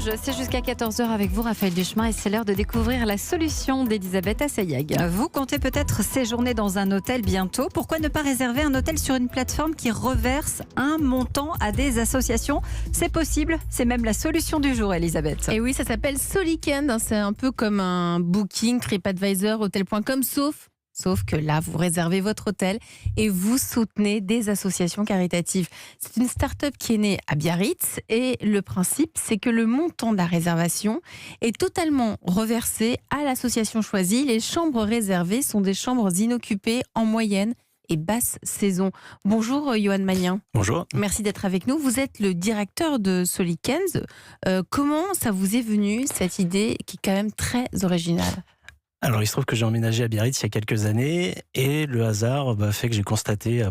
Rouge, c'est jusqu'à 14h avec vous, Raphaël Duchemin, et c'est l'heure de découvrir la solution d'Elisabeth Assayag. Vous comptez peut-être séjourner dans un hôtel bientôt. Pourquoi ne pas réserver un hôtel sur une plateforme qui reverse un montant à des associations? C'est possible, c'est même la solution du jour, Elisabeth. Et oui, ça s'appelle Solikend. C'est un peu comme un Booking, TripAdvisor, Hotel.com, sauf que là, vous réservez votre hôtel et vous soutenez des associations caritatives. C'est une start-up qui est née à Biarritz et le principe, c'est que le montant de la réservation est totalement reversé à l'association choisie. Les chambres réservées sont des chambres inoccupées en moyenne et basse saison. Bonjour Johan Magnien. Bonjour. Merci d'être avec nous. Vous êtes le directeur de Solikend. Comment ça vous est venu, cette idée qui est quand même très originale ? Alors, il se trouve que j'ai emménagé à Biarritz il y a quelques années et le hasard fait que j'ai constaté,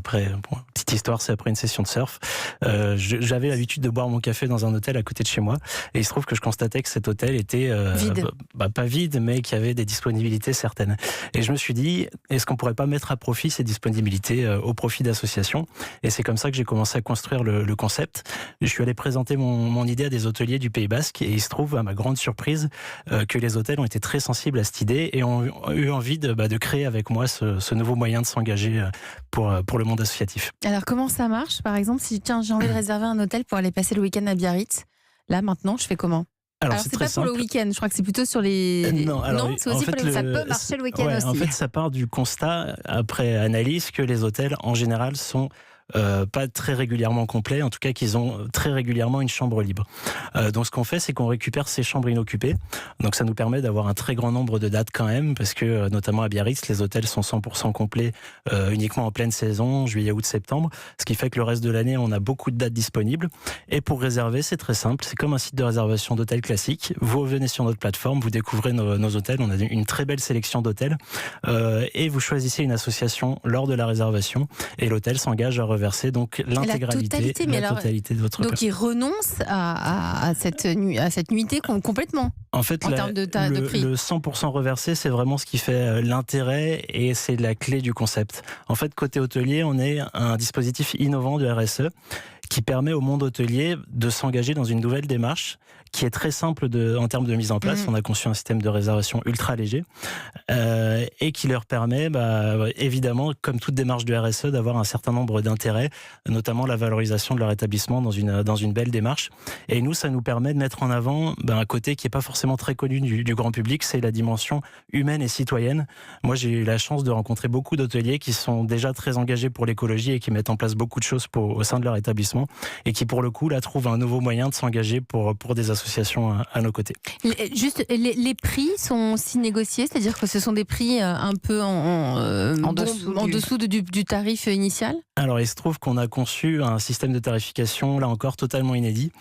petite histoire, c'est après une session de surf, j'avais l'habitude de boire mon café dans un hôtel à côté de chez moi et il se trouve que je constatais que cet hôtel était vide. Pas vide, mais qu'il y avait des disponibilités certaines. Et je me suis dit, est-ce qu'on pourrait pas mettre à profit ces disponibilités au profit d'associations? Et c'est comme ça que j'ai commencé à construire le concept. Je suis allé présenter mon idée à des hôteliers du Pays Basque et il se trouve, à ma grande surprise, que les hôtels ont été très sensibles à cette idée et ont eu envie de créer avec moi ce nouveau moyen de s'engager pour le monde associatif. Alors comment ça marche? Par exemple, si j'ai envie de réserver un hôtel pour aller passer le week-end à Biarritz, là maintenant je fais comment? Alors c'est pas pour le week-end, je crois que c'est plutôt sur les... Non, c'est aussi pour ça peut marcher le week-end aussi. En fait, ça part du constat, après analyse, que les hôtels en général sont pas très régulièrement complets, en tout cas qu'ils ont très régulièrement une chambre libre. Donc ce qu'on fait, c'est qu'on récupère ces chambres inoccupées. Donc ça nous permet d'avoir un très grand nombre de dates quand même, parce que notamment à Biarritz, les hôtels sont 100% complets uniquement en pleine saison, juillet, août, septembre, ce qui fait que le reste de l'année, on a beaucoup de dates disponibles. Et pour réserver, c'est très simple, c'est comme un site de réservation d'hôtels classique. Vous venez sur notre plateforme, vous découvrez nos hôtels, on a une très belle sélection d'hôtels, et vous choisissez une association lors de la réservation, et l'hôtel s'engage à reverser donc l'intégralité de votre Donc il renonce à cette nuitée complètement. En fait, en termes de prix. Le 100% reversé, c'est vraiment ce qui fait l'intérêt et c'est la clé du concept. En fait, côté hôtelier, on est un dispositif innovant du RSE qui permet au monde hôtelier de s'engager dans une nouvelle démarche qui est très simple en termes de mise en place. On a conçu un système de réservation ultra léger et qui leur permet, évidemment, comme toute démarche du RSE, d'avoir un certain nombre d'intérêts, notamment la valorisation de leur établissement dans une belle démarche. Et nous, ça nous permet de mettre en avant un côté qui n'est pas forcément très connu du grand public, c'est la dimension humaine et citoyenne. Moi, j'ai eu la chance de rencontrer beaucoup d'hôteliers qui sont déjà très engagés pour l'écologie et qui mettent en place beaucoup de choses au sein de leur établissement et qui, pour le coup, là, trouvent un nouveau moyen de s'engager pour des associations à nos côtés. Juste, les prix sont aussi négociés, c'est-à-dire que ce sont des prix un peu en dessous du tarif initial? Alors, il se trouve qu'on a conçu un système de tarification, là encore, totalement inédit.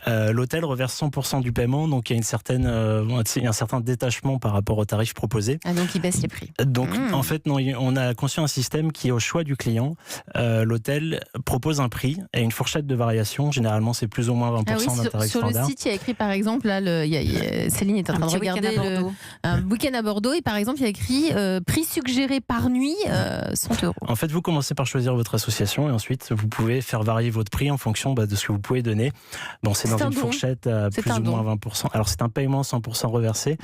L'hôtel reverse 100% du paiement, donc il y a un certain détachement par rapport au tarif proposé. Ah, donc il baisse les prix. Donc, en fait, non, on a conçu un système qui est au choix du client. L'hôtel propose un prix et une fourchette de variation. Généralement, c'est plus ou moins 20% d'un tarif sur standard. Le site, il y a écrit, par exemple, là, Céline est en train de regarder un week-end à Bordeaux et par exemple, il y a écrit prix suggéré par nuit, 100 €. En fait, vous commencez par choisir votre association et ensuite, vous pouvez faire varier votre prix en fonction de ce que vous pouvez donner. Bon, c'est dans une fourchette à plus ou moins 20%. Alors, c'est un paiement 100% reversé,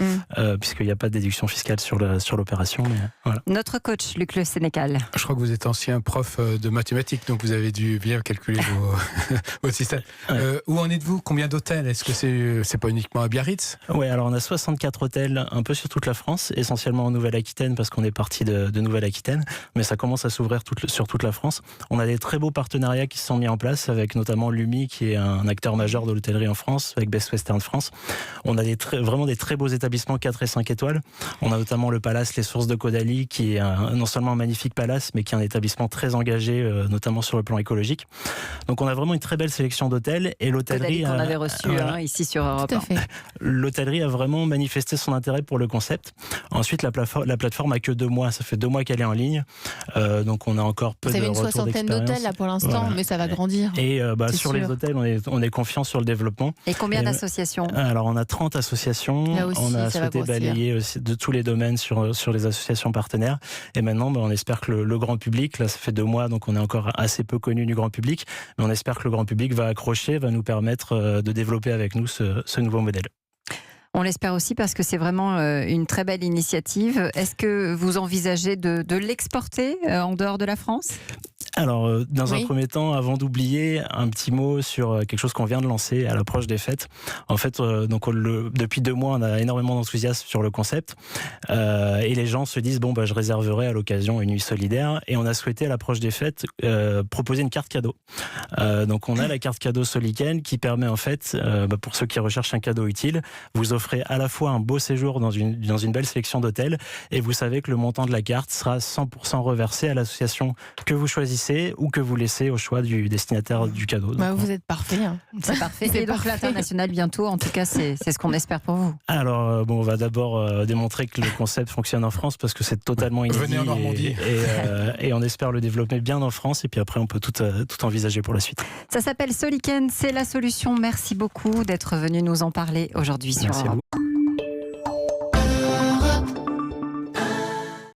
puisqu'il n'y a pas de déduction fiscale sur l'opération. Mais voilà. Notre coach, Luc Le Sénécal. Je crois que vous êtes ancien prof de mathématiques, donc vous avez dû bien calculer votre système. Ouais. Où en êtes-vous? Combien d'hôtels? Est-ce que c'est pas uniquement à Biarritz? Oui, alors on a 64 hôtels un peu sur toute la France, essentiellement en Nouvelle-Aquitaine parce qu'on est parti de Nouvelle-Aquitaine, mais ça commence à s'ouvrir sur toute la France. On a des très beaux partenariats qui se sont mis en place avec notamment Lumi, qui est un acteur majeur de l'hôtellerie en France, avec Best Western France. On a vraiment des très beaux établissements 4 et 5 étoiles. On a notamment le Palace Les Sources de Caudalie, qui est non seulement un magnifique palace, mais qui est un établissement très engagé, notamment sur le plan écologique. Donc on a vraiment une très belle sélection d'hôtels et l'hôtellerie qu'on avait reçu ici sur Europe 1. L'hôtellerie a vraiment manifesté son intérêt pour le concept. Ensuite, la plateforme a que 2 mois. Ça fait 2 mois qu'elle est en ligne. Donc on a encore peu de retours d'expérience. Vous avez une 60aine d'hôtels là pour l'instant, mais ça va grandir. Et sur les hôtels, on est confiant sur le développement. Et combien d'associations? Alors on a 30 associations. Là aussi, on a souhaité balayer aussi de tous les domaines sur les associations partenaires. Et maintenant, on espère que le grand public, là ça fait 2 mois, donc on est encore assez peu connu du grand public, mais on espère que le grand public va accrocher, va nous permettre de développer avec nous ce nouveau modèle. On l'espère aussi parce que c'est vraiment une très belle initiative. Est-ce que vous envisagez de l'exporter en dehors de la France ? Alors, dans un Oui. premier temps, avant d'oublier, un petit mot sur quelque chose qu'on vient de lancer à l'approche des fêtes. En fait, depuis 2 mois, on a énormément d'enthousiasme sur le concept. Et les gens se disent, je réserverai à l'occasion une nuit solidaire. Et on a souhaité, à l'approche des fêtes, proposer une carte cadeau. Donc, on a la carte cadeau Soliken qui permet, en fait, pour ceux qui recherchent un cadeau utile, vous offrez à la fois un beau séjour dans une belle sélection d'hôtels. Et vous savez que le montant de la carte sera 100% reversé à l'association que vous choisissez ou que vous laissez au choix du destinataire du cadeau. Donc, Vous êtes parfait. Hein. C'est parfait. C'est Et donc parfait. l'international bientôt, en tout cas, c'est ce qu'on espère pour vous. Alors, on va d'abord démontrer que le concept fonctionne en France parce que c'est totalement inédit. Venez en Normandie. Et on espère le développer bien en France. Et puis après, on peut tout envisager pour la suite. Ça s'appelle Soliken, c'est la solution. Merci beaucoup d'être venu nous en parler aujourd'hui sur Merci à Europe. vous.